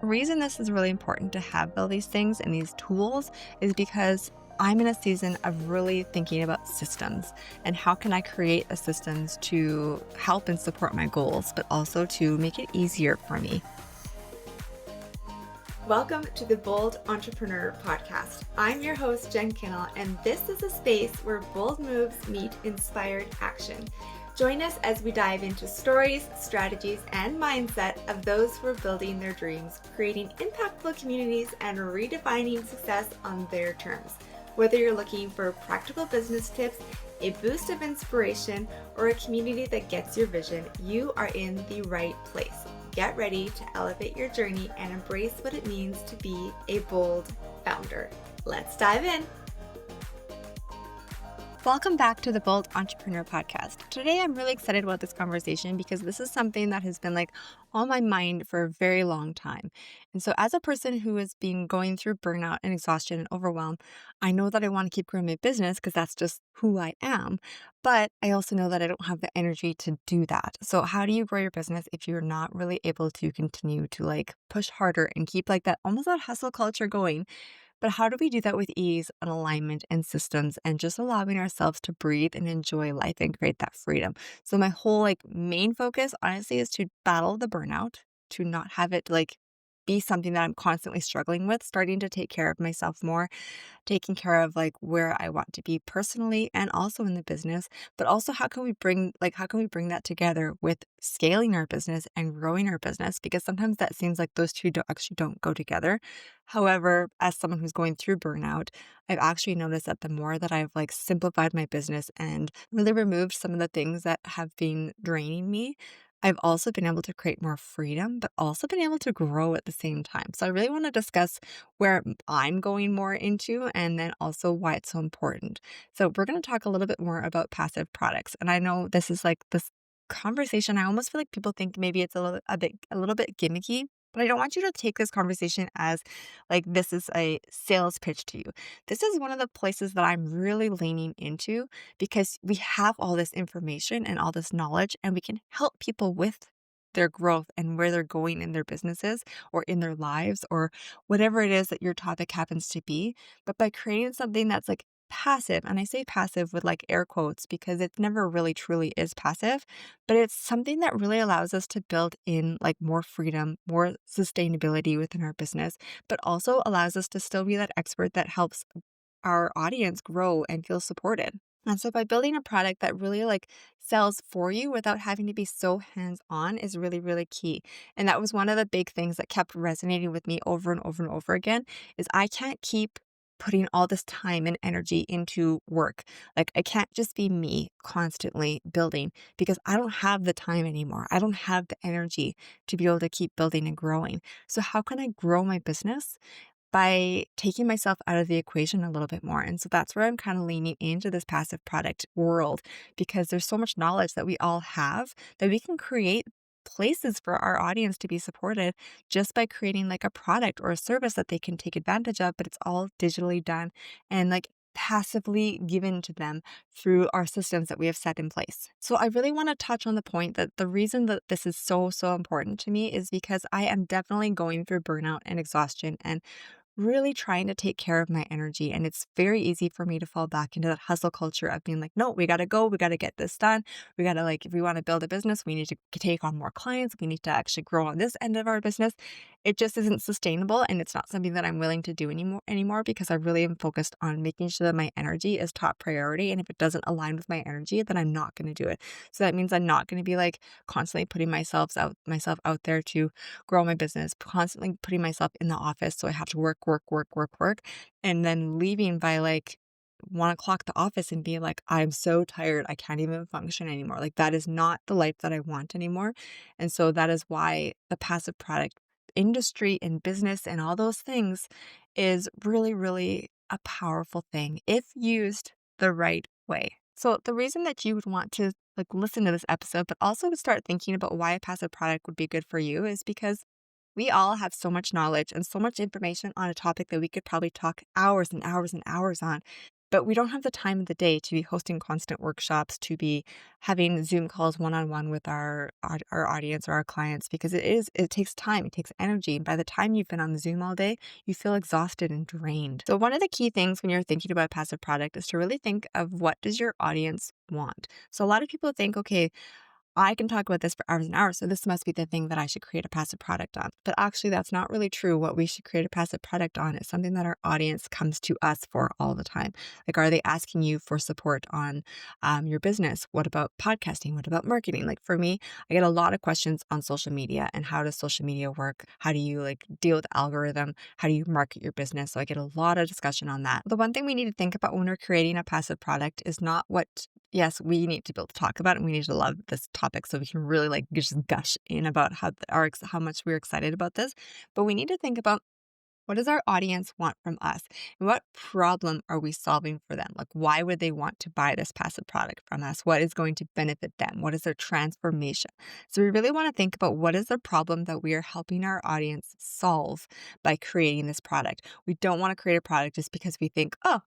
reason this is really important to have all these things and these tools is because I'm in a season of really thinking about systems and how can I create a systems to help and support my goals, but also to make it easier for me. Welcome to the Bold Entrepreneur Podcast. I'm your host, Jen Kinal, and this is a space where bold moves meet inspired action. Join us as we dive into stories, strategies, and mindset of those who are building their dreams, creating impactful communities, and redefining success on their terms. Whether you're looking for practical business tips, a boost of inspiration, or a community that gets your vision, you are in the right place. Get ready to elevate your journey and embrace what it means to be a bold founder. Let's dive in. Welcome back to the Bold Entrepreneur Podcast. Today, I'm really excited about this conversation because this is something that has been on my mind for a very long time. And so as a person who has been going through burnout and exhaustion and overwhelm, I know that I want to keep growing my business because that's just who I am. But I also know that I don't have the energy to do that. So how do you grow your business if you're not really able to continue to push harder and keep that almost that hustle culture going? But how do we do that with ease and alignment and systems and just allowing ourselves to breathe and enjoy life and create that freedom? So my whole main focus honestly is to battle the burnout, to not have it be something that I'm constantly struggling with, starting to take care of myself more, taking care of where I want to be personally and also in the business, but also how can we bring that together with scaling our business and growing our business? Because sometimes that seems like those two don't go together. However, as someone who's going through burnout, I've actually noticed that the more that I've simplified my business and really removed some of the things that have been draining me, I've also been able to create more freedom, but also been able to grow at the same time. So I really want to discuss where I'm going more into and then also why it's so important. So we're going to talk a little bit more about passive products. And I know this is this conversation. I almost feel like people think maybe it's a little bit gimmicky. But I don't want you to take this conversation as this is a sales pitch to you. This is one of the places that I'm really leaning into because we have all this information and all this knowledge, and we can help people with their growth and where they're going in their businesses or in their lives or whatever it is that your topic happens to be. But by creating something that's passive, and I say passive with air quotes because it never really truly is passive, but it's something that really allows us to build in more freedom, more sustainability within our business, but also allows us to still be that expert that helps our audience grow and feel supported. And so by building a product that really sells for you without having to be so hands-on is really, really key. And that was one of the big things that kept resonating with me over and over and over again is I can't keep putting all this time and energy into work. I can't just be me constantly building because I don't have the time anymore. I don't have the energy to be able to keep building and growing. So how can I grow my business? By taking myself out of the equation a little bit more. And so that's where I'm kind of leaning into this passive product world because there's so much knowledge that we all have that we can create places for our audience to be supported just by creating a product or a service that they can take advantage of, but it's all digitally done and passively given to them through our systems that we have set in place. So I really want to touch on the point that the reason that this is so, so important to me is because I am definitely going through burnout and exhaustion and really trying to take care of my energy. And it's very easy for me to fall back into that hustle culture of being no, we got to go. We got to get this done. We got to if we want to build a business, we need to take on more clients. We need to actually grow on this end of our business. It just isn't sustainable. And it's not something that I'm willing to do anymore because I really am focused on making sure that my energy is top priority. And if it doesn't align with my energy, then I'm not going to do it. So that means I'm not going to be constantly putting myself out there to grow my business, constantly putting myself in the office. So I have to work, and then leaving by 1 o'clock the office and being I'm so tired. I can't even function anymore. That is not the life that I want anymore. And so that is why the passive product industry and business and all those things is really, really a powerful thing if used the right way. So the reason that you would want to listen to this episode, but also to start thinking about why a passive product would be good for you is because we all have so much knowledge and so much information on a topic that we could probably talk hours and hours and hours on. but we don't have the time of the day to be hosting constant workshops, to be having Zoom calls one-on-one with our audience or our clients, because it takes time, it takes energy. And by the time you've been on the Zoom all day, you feel exhausted and drained. So one of the key things when you're thinking about a passive product is to really think of, what does your audience want? So a lot of people think, okay, I can talk about this for hours and hours, so this must be the thing that I should create a passive product on. But actually, that's not really true. What we should create a passive product on is something that our audience comes to us for all the time. Like, are they asking you for support on your business? What about podcasting? What about marketing? Like for me, I get a lot of questions on social media and how does social media work? How do you like deal with the algorithm? How do you market your business? So I get a lot of discussion on that. The one thing we need to think about when we're creating a passive product is not what. Yes, we need to be able to talk about it and we need to love this topic so we can really like just gush in about how much we're excited about this. But we need to think about, what does our audience want from us? And what problem are we solving for them? Like, why would they want to buy this passive product from us? What is going to benefit them? What is their transformation? So we really want to think about, what is the problem that we are helping our audience solve by creating this product. We don't want to create a product just because we think, oh,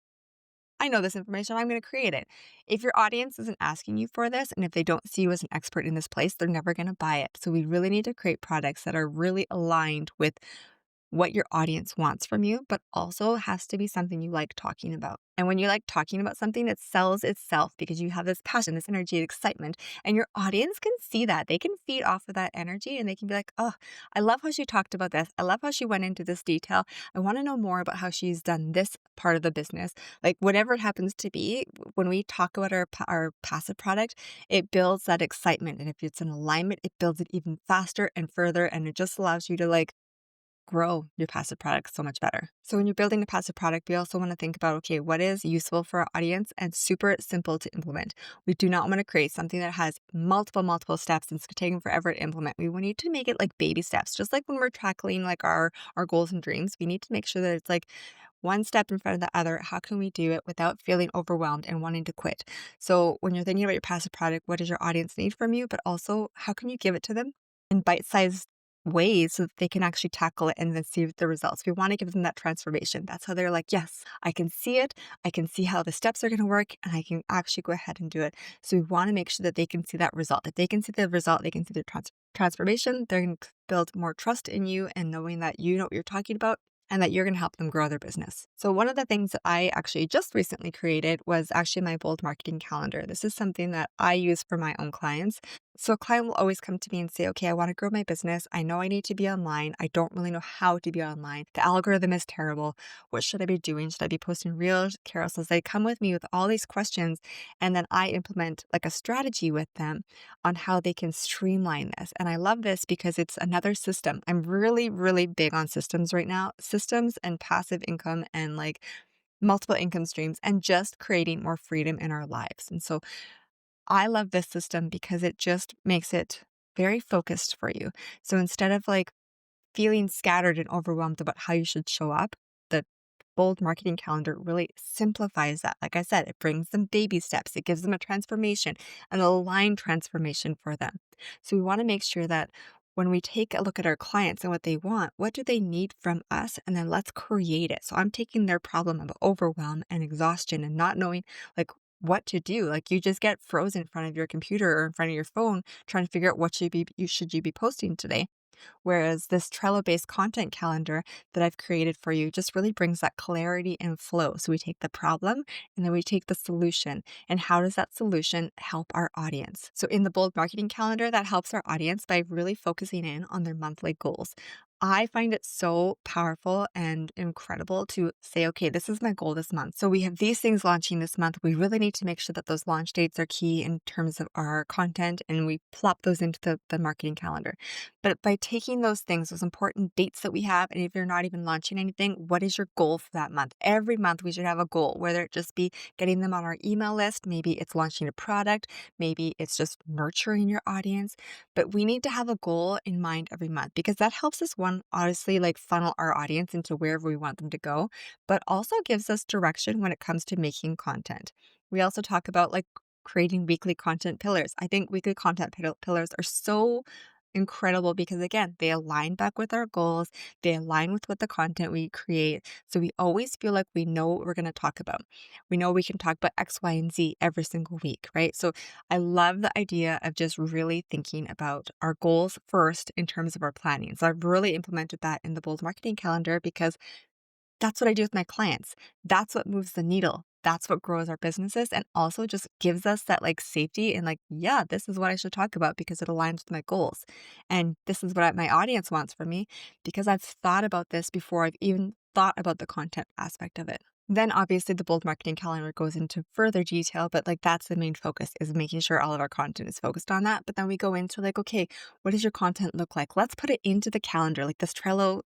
I know this information, I'm going to create it. If your audience isn't asking you for this, and if they don't see you as an expert in this place, they're never going to buy it. So we really need to create products that are really aligned with what your audience wants from you, but also has to be something you like talking about. And when you like talking about something, it sells itself because you have this passion, this energy, excitement, and your audience can see that. They can feed off of that energy and they can be like, oh, I love how she talked about this. I love how she went into this detail. I want to know more about how she's done this part of the business. Like whatever it happens to be, when we talk about our passive product, it builds that excitement. And if it's in alignment, it builds it even faster and further. And it just allows you to like grow your passive product so much better. So when you're building a passive product, we also want to think about, okay, what is useful for our audience and super simple to implement. We do not want to create something that has multiple steps and it's taking forever to implement. We need to make it like baby steps. Just like when we're tackling like our goals and dreams, we need to make sure that it's like one step in front of the other. How can we do it without feeling overwhelmed and wanting to quit? So when you're thinking about your passive product, what does your audience need from you? But also, how can you give it to them in bite-sized ways so that they can actually tackle it and then see the results? We want to give them that transformation. That's how they're like, yes, I can see it. I can see how the steps are going to work and I can actually go ahead and do it. So we want to make sure that they can see that result. If they can see the result, they can see the transformation. They're going to build more trust in you and knowing that you know what you're talking about and that you're going to help them grow their business. So one of the things that I actually just recently created was actually my bold marketing calendar. This is something that I use for my own clients. So a client will always come to me and say, okay, I want to grow my business. I know I need to be online. I don't really know how to be online. The algorithm is terrible. What should I be doing? Should I be posting reels, carousels? They come with me with all these questions. And then I implement like a strategy with them on how they can streamline this. And I love this because it's another system. I'm really, really big on systems right now. Systems and passive income and like multiple income streams and just creating more freedom in our lives. And so I love this system because it just makes it very focused for you. So instead of like feeling scattered and overwhelmed about how you should show up, the bold marketing calendar really simplifies that. Like I said, it brings them baby steps. It gives them a transformation, an aligned transformation for them. So we want to make sure that when we take a look at our clients and what they want, what do they need from us? And then let's create it. So I'm taking their problem of overwhelm and exhaustion and not knowing like what to do. Like you just get frozen in front of your computer or in front of your phone trying to figure out what should you be posting today. Whereas this Trello-based content calendar that I've created for you just really brings that clarity and flow. So we take the problem and then we take the solution. And how does that solution help our audience? So in the bold marketing calendar, that helps our audience by really focusing in on their monthly goals. I find it so powerful and incredible to say, okay, this is my goal this month. So we have these things launching this month. We really need to make sure that those launch dates are key in terms of our content and we plop those into the marketing calendar. But by taking those things, those important dates that we have, and if you're not even launching anything, what is your goal for that month? Every month we should have a goal, whether it just be getting them on our email list, maybe it's launching a product, maybe it's just nurturing your audience. But we need to have a goal in mind every month because that helps us, one, honestly, like funnel our audience into wherever we want them to go, but also gives us direction when it comes to making content. We also talk about like creating weekly content pillars. I think weekly content pillars are so incredible because again, they align back with our goals, they align with what the content we create. So we always feel like we know what we're going to talk about. We know we can talk about X, Y, and Z every single week, right? So I love the idea of just really thinking about our goals first in terms of our planning. So I've really implemented that in the Bold Marketing Calendar because that's what I do with my clients. That's what moves the needle. That's what grows our businesses and also just gives us that like safety and like, yeah, this is what I should talk about because it aligns with my goals. And this is what my audience wants from me because I've thought about this before I've even thought about the content aspect of it. Then obviously the bold marketing calendar goes into further detail, but like that's the main focus is making sure all of our content is focused on that. But then we go into like, okay, what does your content look like? Let's put it into the calendar. Like this Trello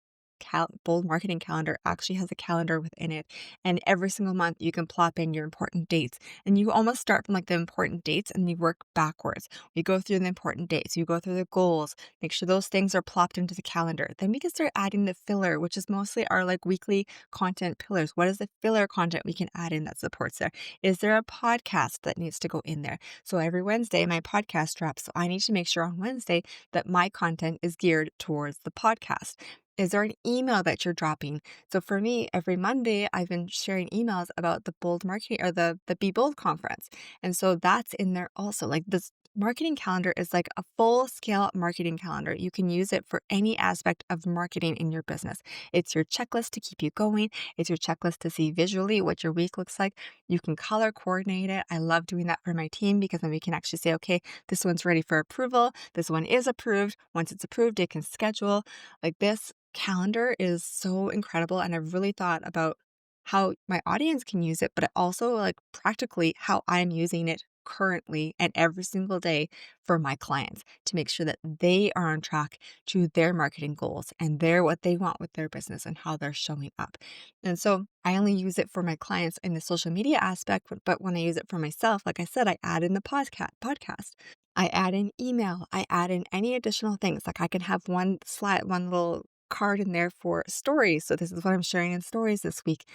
bold marketing calendar actually has a calendar within it. And every single month you can plop in your important dates. And you almost start from like the important dates and you work backwards. We go through the important dates, you go through the goals, make sure those things are plopped into the calendar. Then we can start adding the filler, which is mostly our like weekly content pillars. What is the filler content we can add in that supports there? Is there a podcast that needs to go in there? So every Wednesday, my podcast drops. So I need to make sure on Wednesday that my content is geared towards the podcast. Is there an email that you're dropping? So for me, every Monday, I've been sharing emails about the Bold Marketing or the Be Bold conference. And so that's in there also. Like this marketing calendar is like a full scale marketing calendar. You can use it for any aspect of marketing in your business. It's your checklist to keep you going. It's your checklist to see visually what your week looks like. You can color coordinate it. I love doing that for my team because then we can actually say, okay, this one's ready for approval. This one is approved. Once it's approved, it can schedule like this calendar is so incredible. And I've really thought about how my audience can use it, but also like practically how I'm using it currently and every single day for my clients to make sure that they are on track to their marketing goals and they're what they want with their business and how they're showing up. And so I only use it for my clients in the social media aspect, but when I use it for myself, like I said, I add in the podcast. I add in email. I add in any additional things. Like I can have one slide, one little card in there for stories. So this is what I'm sharing in stories this week.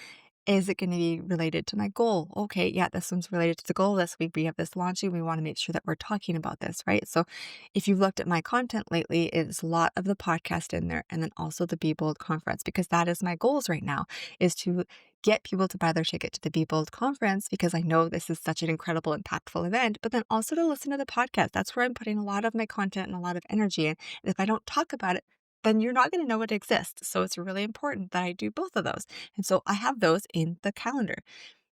Is it going to be related to my goal? Okay, yeah, this one's related to the goal. This week we have this launching. We want to make sure that we're talking about this, right? So if you've looked at my content lately, it's a lot of the podcast in there and then also the Be Bold conference because that is my goals right now is to get people to buy their ticket to the Be Bold conference because I know this is such an incredible, impactful event, but then also to listen to the podcast. That's where I'm putting a lot of my content and a lot of energy in. And if I don't talk about it, then you're not going to know it exists. So it's really important that I do both of those. And so I have those in the calendar.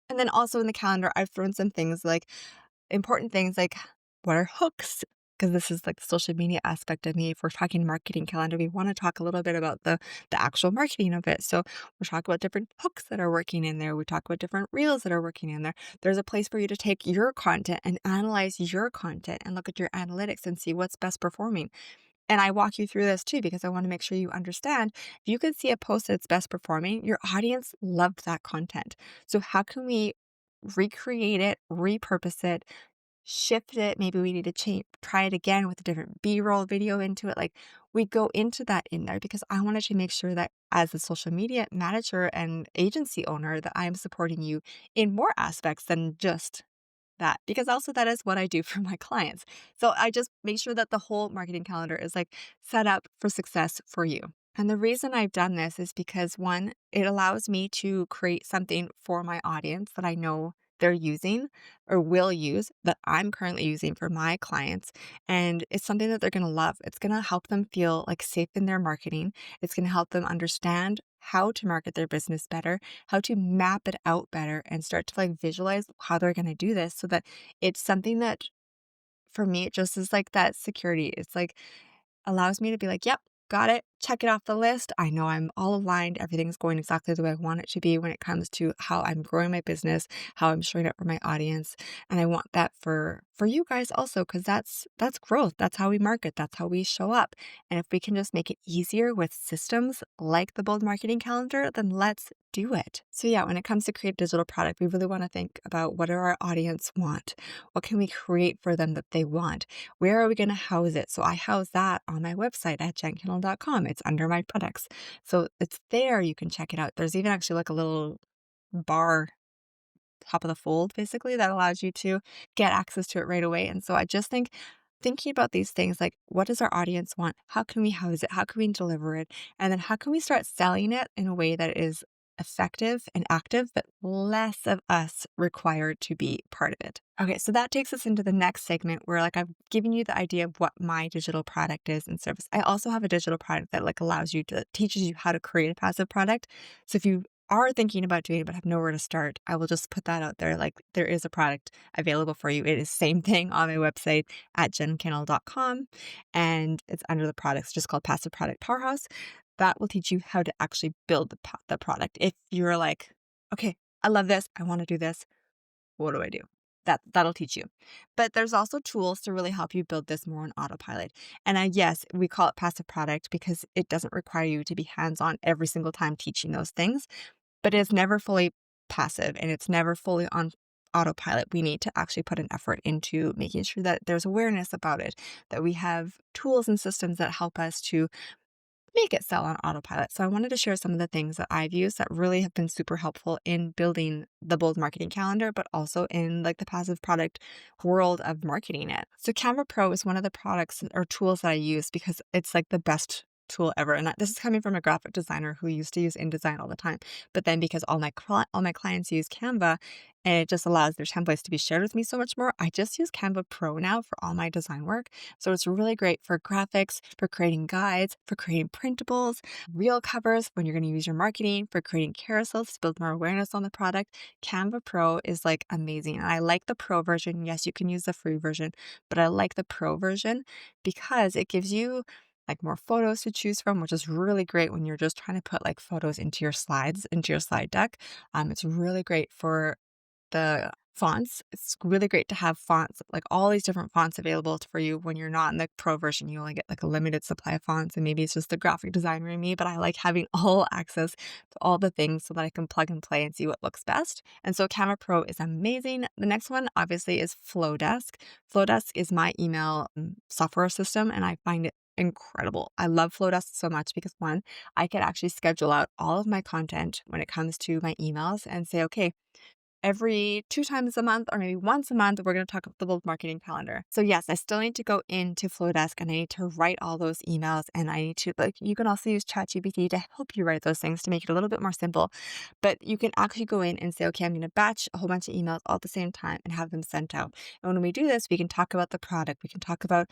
And then also in the calendar, I've thrown some things like important things like what are hooks? Because this is like the social media aspect of me. If we're talking marketing calendar, we want to talk a little bit about the actual marketing of it. So we talk about different hooks that are working in there. We talk about different reels that are working in there. There's a place for you to take your content and analyze your content and look at your analytics and see what's best performing. And I walk you through this too because I want to make sure you understand. If you can see a post that's best performing, your audience loved that content. So how can we recreate it, repurpose it, shift it? Maybe we need to try it again with a different B-roll video into it. Like we go into that in there because I wanted to make sure that as a social media manager and agency owner that I'm supporting you in more aspects than just that because also that is what I do for my clients. So I just make sure that the whole marketing calendar is like set up for success for you. And the reason I've done this is because one, it allows me to create something for my audience that I know they're using or will use that I'm currently using for my clients. And it's something that they're going to love. It's going to help them feel like safe in their marketing. It's going to help them understand how to market their business better, how to map it out better and start to like visualize how they're going to do this so that it's something that for me, it just is like that security. It's like allows me to be like, yep, got it. Check it off the list. I know I'm all aligned. Everything's going exactly the way I want it to be when it comes to how I'm growing my business, how I'm showing up for my audience. And I want that for you guys also, because that's growth. That's how we market. That's how we show up. And if we can just make it easier with systems like the Bold Marketing Calendar, then let's do it. So yeah, when it comes to create a digital product, we really want to think about what do our audience want? What can we create for them that they want? Where are we going to house it? So I house that on my website at jenkinal.com. It's under my products. So it's there. You can check it out. There's even actually like a little bar top of the fold basically that allows you to get access to it right away. And so I just think thinking about these things like, what does our audience want? How can we house it? How can we deliver it? And then how can we start selling it in a way that is effective and active, but less of us required to be part of it? Okay, so that takes us into the next segment where like I've given you the idea of what my digital product is and service. I also have a digital product that like allows you to teaches you how to create a passive product. So if you are thinking about doing it but have nowhere to start, I will just put that out there. Like there is a product available for you. It is same thing on my website at jenkinal.com, and it's under the products just called Passive Product Powerhouse. That will teach you how to actually build the product. If you're like, okay, I love this, I want to do this, what do I do? That'll teach you. But there's also tools to really help you build this more on autopilot. And yes, we call it passive product because it doesn't require you to be hands-on every single time teaching those things, but it's never fully passive and it's never fully on autopilot. We need to actually put an effort into making sure that there's awareness about it, that we have tools and systems that help us to make it sell on autopilot. So I wanted to share some of the things that I've used that really have been super helpful in building the bold marketing calendar, but also in like the passive product world of marketing it. So Canva Pro is one of the products or tools that I use because it's like the best tool ever. And this is coming from a graphic designer who used to use InDesign all the time. But then because all my clients use Canva and it just allows their templates to be shared with me so much more, I just use Canva Pro now for all my design work. So it's really great for graphics, for creating guides, for creating printables, reel covers when you're going to use your marketing, for creating carousels to build more awareness on the product. Canva Pro is like amazing. And I like the Pro version. Yes, you can use the free version, but I like the Pro version because it gives you like more photos to choose from, which is really great when you're just trying to put like photos into your slides, into your slide deck. It's really great for the fonts. It's really great to have fonts, like all these different fonts available for you when you're not in the pro version. You only get like a limited supply of fonts, and maybe it's just the graphic designer in me, but I like having all access to all the things so that I can plug and play and see what looks best. And so Canva Pro is amazing. The next one, obviously, is Flowdesk. Flowdesk is my email software system, and I find it incredible. I love Flowdesk so much because one, I can actually schedule out all of my content when it comes to my emails and say, okay, every 2 times a month or maybe once a month, we're going to talk about the bold marketing calendar. So yes, I still need to go into Flowdesk and I need to write all those emails and I need to like, you can also use ChatGPT to help you write those things to make it a little bit more simple. But you can actually go in and say, okay, I'm going to batch a whole bunch of emails all at the same time and have them sent out. And when we do this, we can talk about the product. We can talk about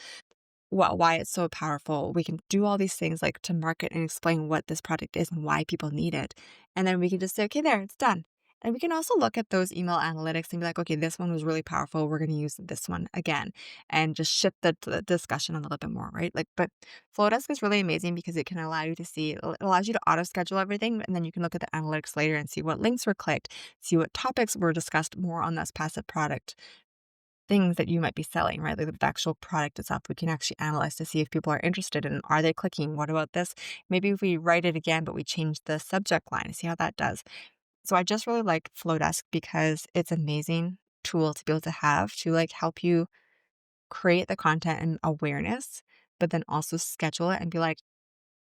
why it's so powerful. We can do all these things like to market and explain what this product is and why people need it. And then we can just say, okay, there, it's done. And we can also look at those email analytics and be like, okay, this one was really powerful. We're going to use this one again and just shift the discussion a little bit more, right? Like, but Flowdesk is really amazing because it can allow you to see, it allows you to auto schedule everything. And then you can look at the analytics later and see what links were clicked, see what topics were discussed more on this passive product things that you might be selling, right? Like the actual product itself, we can actually analyze to see if people are interested in, are they clicking? What about this? Maybe if we write it again, but we change the subject line, see how that does. So I just really like Flowdesk because it's amazing tool to be able to have to like help you create the content and awareness, but then also schedule it and be like,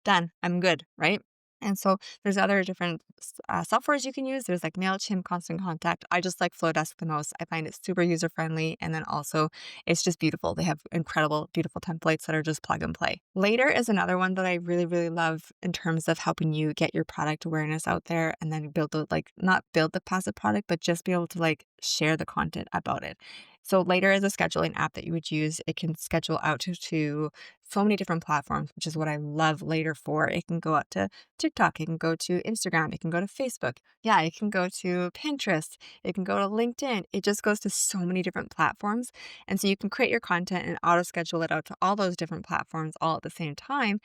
done, I'm good, right? And so there's other different softwares you can use. There's like MailChimp, Constant Contact. I just like Flowdesk the most. I find it super user friendly. And then also it's just beautiful. They have incredible, beautiful templates that are just plug and play. Later is another one that I really, really love in terms of helping you get your product awareness out there and then build the, like, not build the passive product, but just be able to like share the content about it. So Later is a scheduling app that you would use. It can schedule out to so many different platforms, which is what I love Later for. It can go out to TikTok, it can go to Instagram, it can go to Facebook. Yeah, it can go to Pinterest, it can go to LinkedIn. It just goes to so many different platforms. And so you can create your content and auto schedule it out to all those different platforms all at the same time.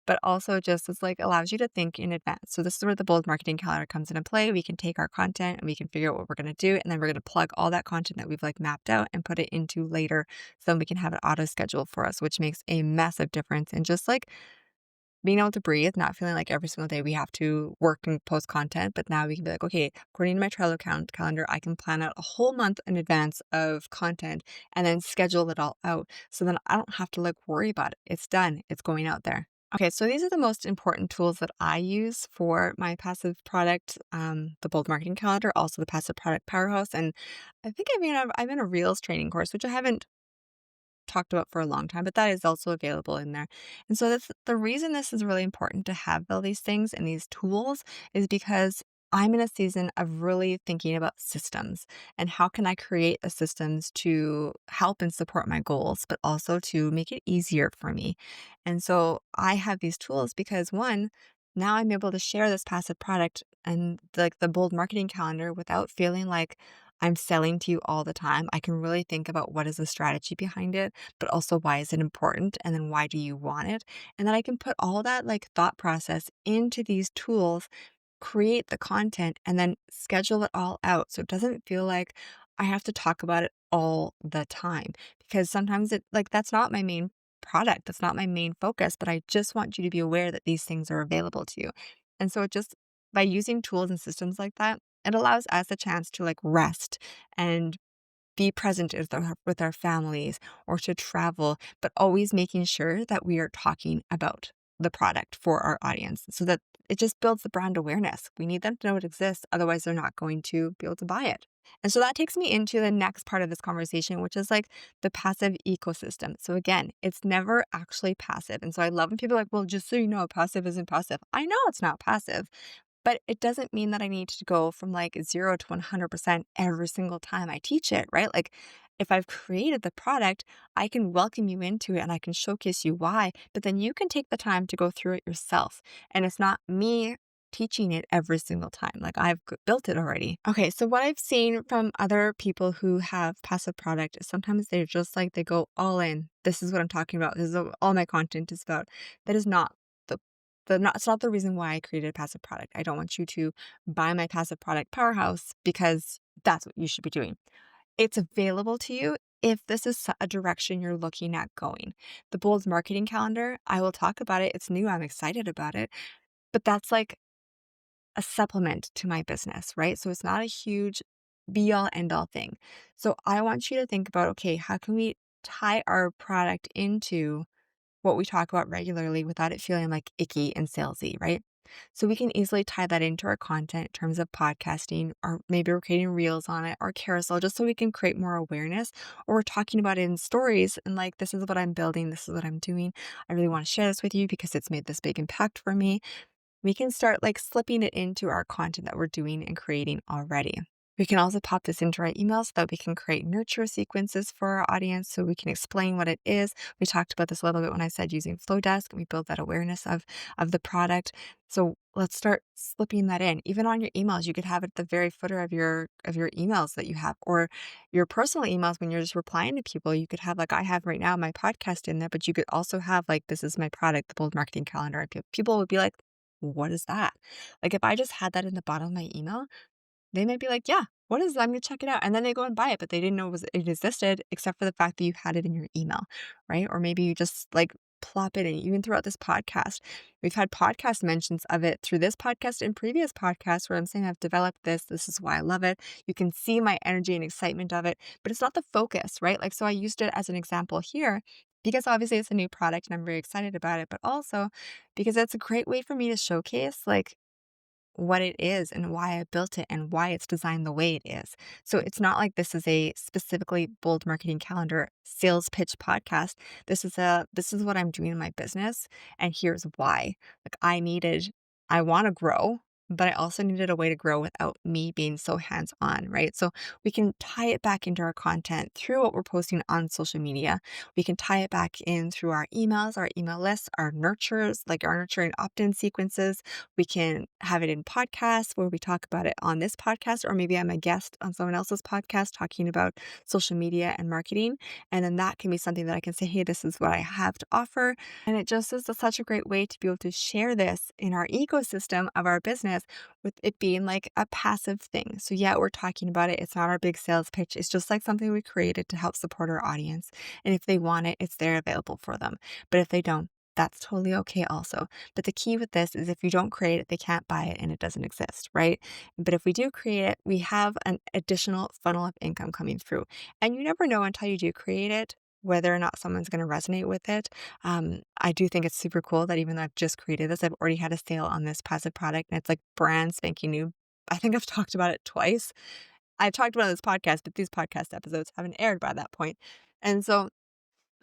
But also just as like allows you to think in advance. So this is where the bold marketing calendar comes into play. We can take our content and we can figure out what we're going to do. And then we're going to plug all that content that we've like mapped out and put it into Later. So then we can have it auto schedule for us, which makes a massive difference in just like being able to breathe, not feeling like every single day we have to work and post content, but now we can be like, okay, according to my Trello calendar, I can plan out a whole month in advance of content and then schedule it all out. So then I don't have to like worry about it. It's done. It's going out there. Okay, so these are the most important tools that I use for my passive product, the Bold Marketing Calendar, also the Passive Product Powerhouse. And I think I'm in a Reels training course, which I haven't talked about for a long time, but that is also available in there. And so that's the reason this is really important to have all these things and these tools is because I'm in a season of really thinking about systems and how can I create the systems to help and support my goals, but also to make it easier for me. And so I have these tools because one, now I'm able to share this passive product and like the bold marketing calendar without feeling like I'm selling to you all the time. I can really think about what is the strategy behind it, but also why is it important? And then why do you want it? And then I can put all that like thought process into these tools, create the content, and then schedule it all out. So it doesn't feel like I have to talk about it all the time because sometimes it like that's not my main product. That's not my main focus, but I just want you to be aware that these things are available to you. And so it just by using tools and systems like that, it allows us a chance to like rest and be present with our families or to travel, but always making sure that we are talking about the product for our audience so that it just builds the brand awareness. We need them to know it exists. Otherwise, they're not going to be able to buy it. And so that takes me into the next part of this conversation, which is like the passive ecosystem. So again, it's never actually passive. And so I love when people are like, well, just so you know, passive isn't passive. I know it's not passive, but it doesn't mean that I need to go from like 0 to 100% every single time I teach it, right? Like if I've created the product, I can welcome you into it and I can showcase you why, but then you can take the time to go through it yourself. And it's not me teaching it every single time. Like I've built it already. Okay, so what I've seen from other people who have passive product is sometimes they're just like they go all in. This is what I'm talking about. This is what all my content is about. That is not it's not the reason why I created a passive product. I don't want you to buy my passive product powerhouse because that's what you should be doing. It's available to you if this is a direction you're looking at going. The bold marketing calendar, I will talk about it. It's new. I'm excited about it. But that's like a supplement to my business, right? So it's not a huge be all end all thing. So I want you to think about, okay, how can we tie our product into what we talk about regularly without it feeling like icky and salesy, right? So we can easily tie that into our content in terms of podcasting, or maybe we're creating reels on it or carousel, just so we can create more awareness, or we're talking about it in stories and like, this is what I'm building, this is what I'm doing. I really want to share this with you because it's made this big impact for me. We can start like slipping it into our content that we're doing and creating already. We can also pop this into our email so that we can create nurture sequences for our audience so we can explain what it is. We talked about this a little bit when I said using Flowdesk, and we build that awareness of the product. So let's start slipping that in. Even on your emails, you could have it at the very footer of your emails that you have, or your personal emails when you're just replying to people. You could have like I have right now my podcast in there, but you could also have like this is my product, the bold marketing calendar. And people would be like, what is that? Like if I just had that in the bottom of my email, they might be like, "Yeah, what is that? I'm gonna check it out." And then they go and buy it, but they didn't know it existed except for the fact that you had it in your email, right? Or maybe you just like plop it in, even throughout this podcast. We've had podcast mentions of it through this podcast and previous podcasts where I'm saying I've developed this. This is why I love it. You can see my energy and excitement of it, but it's not the focus, right? Like, so I used it as an example here because obviously it's a new product and I'm very excited about it, but also because it's a great way for me to showcase like what it is and why I built it and why it's designed the way it is. So it's not like this is a specifically bold marketing calendar sales pitch podcast. This is what I'm doing in my business and here's why. Like I want to grow, but I also needed a way to grow without me being so hands-on, right? So we can tie it back into our content through what we're posting on social media. We can tie it back in through our emails, our email lists, our nurtures, like our nurturing opt-in sequences. We can have it in podcasts where we talk about it on this podcast, or maybe I'm a guest on someone else's podcast talking about social media and marketing. And then that can be something that I can say, hey, this is what I have to offer. And it just is such a great way to be able to share this in our ecosystem of our business with it being like a passive thing. So, yeah, we're talking about it. It's not our big sales pitch. It's just like something we created to help support our audience. And if they want it, it's there available for them. But if they don't, that's totally okay also. But the key with this is if you don't create it, they can't buy it and it doesn't exist, right? But if we do create it, we have an additional funnel of income coming through. And you never know until you do create it whether or not someone's going to resonate with it. I do think it's super cool that even though I've just created this, I've already had a sale on this passive product and it's like brand spanking new. I think I've talked about it twice. I've talked about it on this podcast, but these podcast episodes haven't aired by that point. And so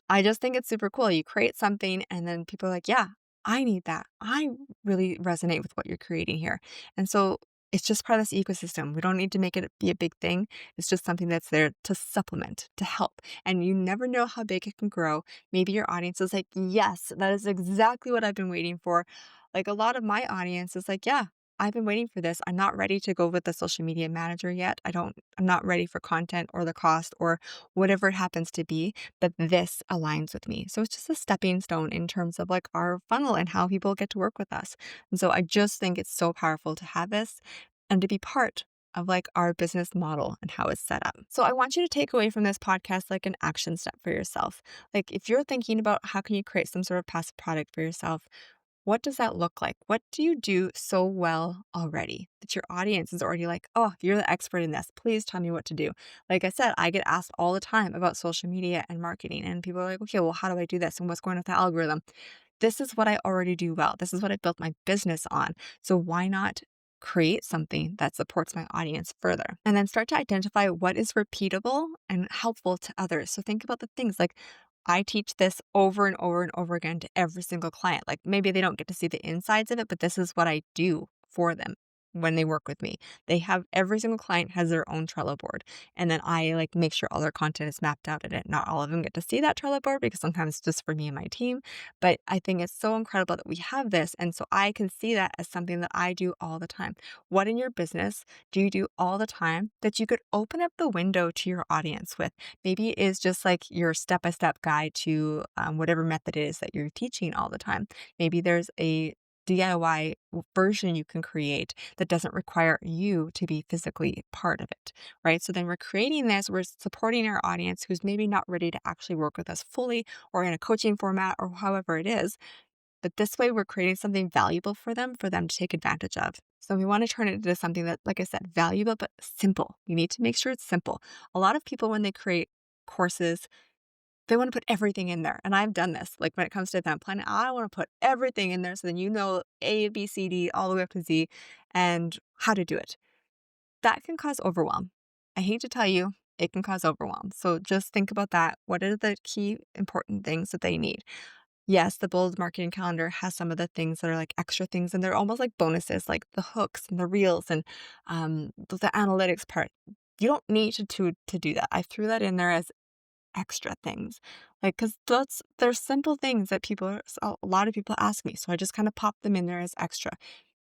I just think it's super cool. You create something and then people are like, yeah, I need that. I really resonate with what you're creating here. And so it's just part of this ecosystem. We don't need to make it be a big thing. It's just something that's there to supplement, to help. And you never know how big it can grow. Maybe your audience is like, yes, that is exactly what I've been waiting for. Like a lot of my audience is like, yeah, I've been waiting for this. I'm not ready to go with the social media manager yet. I'm not ready for content or the cost or whatever it happens to be, but this aligns with me. So it's just a stepping stone in terms of like our funnel and how people get to work with us. And so I just think it's so powerful to have this and to be part of like our business model and how it's set up. So I want you to take away from this podcast like an action step for yourself. Like if you're thinking about how can you create some sort of passive product for yourself, what does that look like? What do you do so well already that your audience is already like, oh, you're the expert in this. Please tell me what to do. Like I said, I get asked all the time about social media and marketing, and people are like, okay, well, how do I do this? And what's going on with the algorithm? This is what I already do well. This is what I built my business on. So why not create something that supports my audience further? And then start to identify what is repeatable and helpful to others. So think about the things like I teach this over and over and over again to every single client. Like maybe they don't get to see the insides of it, but this is what I do for them when they work with me. They have every single client has their own Trello board. And then I like make sure all their content is mapped out in it. Not all of them get to see that Trello board because sometimes it's just for me and my team. But I think it's so incredible that we have this. And so I can see that as something that I do all the time. What in your business do you do all the time that you could open up the window to your audience with? Maybe it is just like your step by step guide to whatever method it is that you're teaching all the time. Maybe there's a DIY version you can create that doesn't require you to be physically part of it, right? So then we're creating this, we're supporting our audience who's maybe not ready to actually work with us fully or in a coaching format or however it is. But this way, we're creating something valuable for them to take advantage of. So we want to turn it into something that, like I said, valuable but simple. You need to make sure it's simple. A lot of people, when they create courses, they want to put everything in there. And I've done this. Like when it comes to event planning, I want to put everything in there so then you know A, B, C, D, all the way up to Z and how to do it. That can cause overwhelm. I hate to tell you, it can cause overwhelm. So just think about that. What are the key important things that they need? Yes, the bold marketing calendar has some of the things that are like extra things, and they're almost like bonuses, like the hooks and the reels and the analytics part. You don't need to do that. I threw that in there as extra things, like because they're simple things that a lot of people ask me, so I just kind of pop them in there as extra.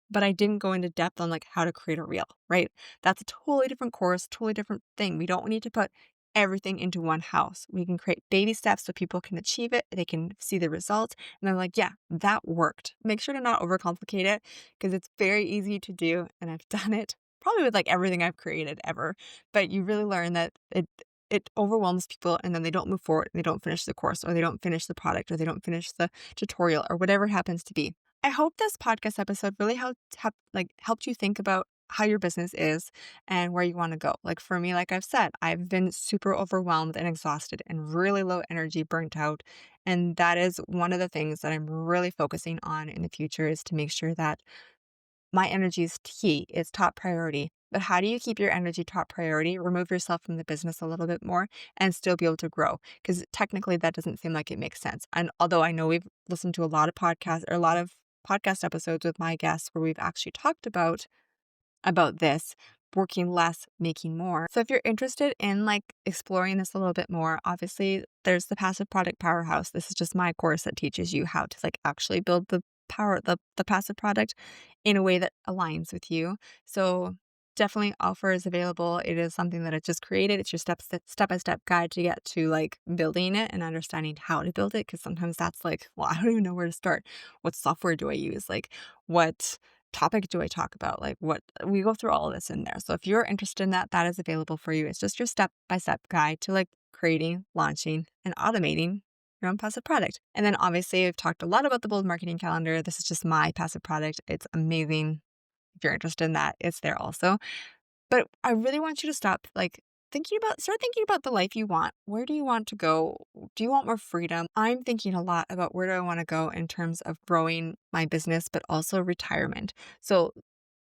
But I didn't go into depth on like how to create a reel, right? That's a totally different course, totally different thing. We don't need to put everything into one house. We can create baby steps so people can achieve it. They can see the results and they're like, yeah, that worked. Make sure to not overcomplicate it because it's very easy to do. And I've done it probably with like everything I've created ever. But you really learn that it overwhelms people and then they don't move forward and they don't finish the course or they don't finish the product or they don't finish the tutorial or whatever it happens to be. I hope this podcast episode really helped you think about how your business is and where you want to go. Like for me, like I've said, I've been super overwhelmed and exhausted and really low energy, burnt out. And that is one of the things that I'm really focusing on in the future is to make sure that my energy is key, it's top priority. But how do you keep your energy top priority, remove yourself from the business a little bit more, and still be able to grow? Because technically, that doesn't seem like it makes sense. And although I know we've listened to a lot of podcasts or a lot of podcast episodes with my guests where we've actually talked about this, working less, making more. So if you're interested in like exploring this a little bit more, obviously there's the Passive Product Powerhouse. This is just my course that teaches you how to like actually build the passive product in a way that aligns with you. So definitely offer is available. It is something that I just created. It's your step-by-step guide to get to like building it and understanding how to build it. Cause sometimes that's like, well, I don't even know where to start. What software do I use? Like what topic do I talk about? Like what we go through all of this in there. So if you're interested in that, that is available for you. It's just your step-by-step guide to like creating, launching, and automating your own passive product. And then obviously I've talked a lot about the bold marketing calendar. This is just my passive product. It's amazing. If you're interested in that, it's there also. But I really want you to start thinking about the life you want. Where do you want to go? Do you want more freedom? I'm thinking a lot about where do I want to go in terms of growing my business, but also retirement. So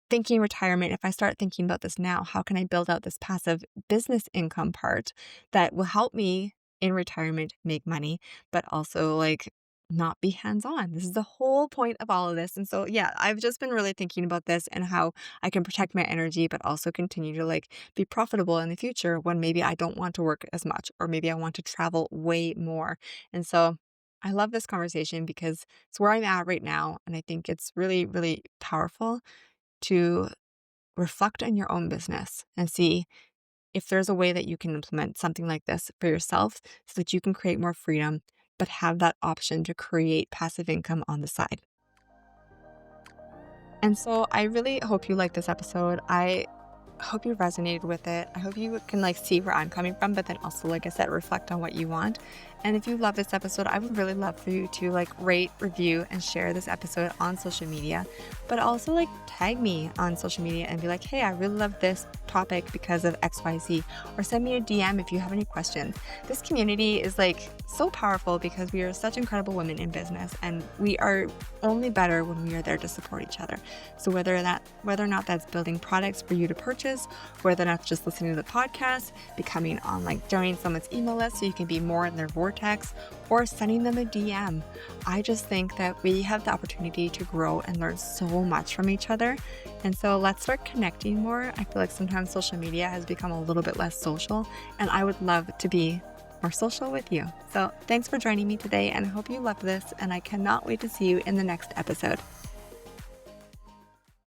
thinking retirement, if I start thinking about this now, how can I build out this passive business income part that will help me in retirement make money, but also like not be hands-on. This is the whole point of all of this. And so, yeah, I've just been really thinking about this and how I can protect my energy, but also continue to like be profitable in the future when maybe I don't want to work as much, or maybe I want to travel way more. And so I love this conversation because it's where I'm at right now. And I think it's really, really powerful to reflect on your own business and see if there's a way that you can implement something like this for yourself so that you can create more freedom, but have that option to create passive income on the side. And so I really hope you like this episode. I hope you resonated with it. I hope you can like see where I'm coming from, but then also, like I said, reflect on what you want. And if you love this episode, I would really love for you to like rate, review, and share this episode on social media, but also like tag me on social media and be like, hey, I really love this topic because of XYZ, or send me a DM if you have any questions. This community is like so powerful because we are such incredible women in business, and we are only better when we are there to support each other. So whether or not that's building products for you to purchase, whether or not just listening to the podcast, becoming on like joining someone's email list so you can be more in their vortex, or sending them a DM. I just think that we have the opportunity to grow and learn so much from each other. And so let's start connecting more. I feel like sometimes social media has become a little bit less social, and I would love to be more social with you. So thanks for joining me today, and I hope you loved this, and I cannot wait to see you in the next episode.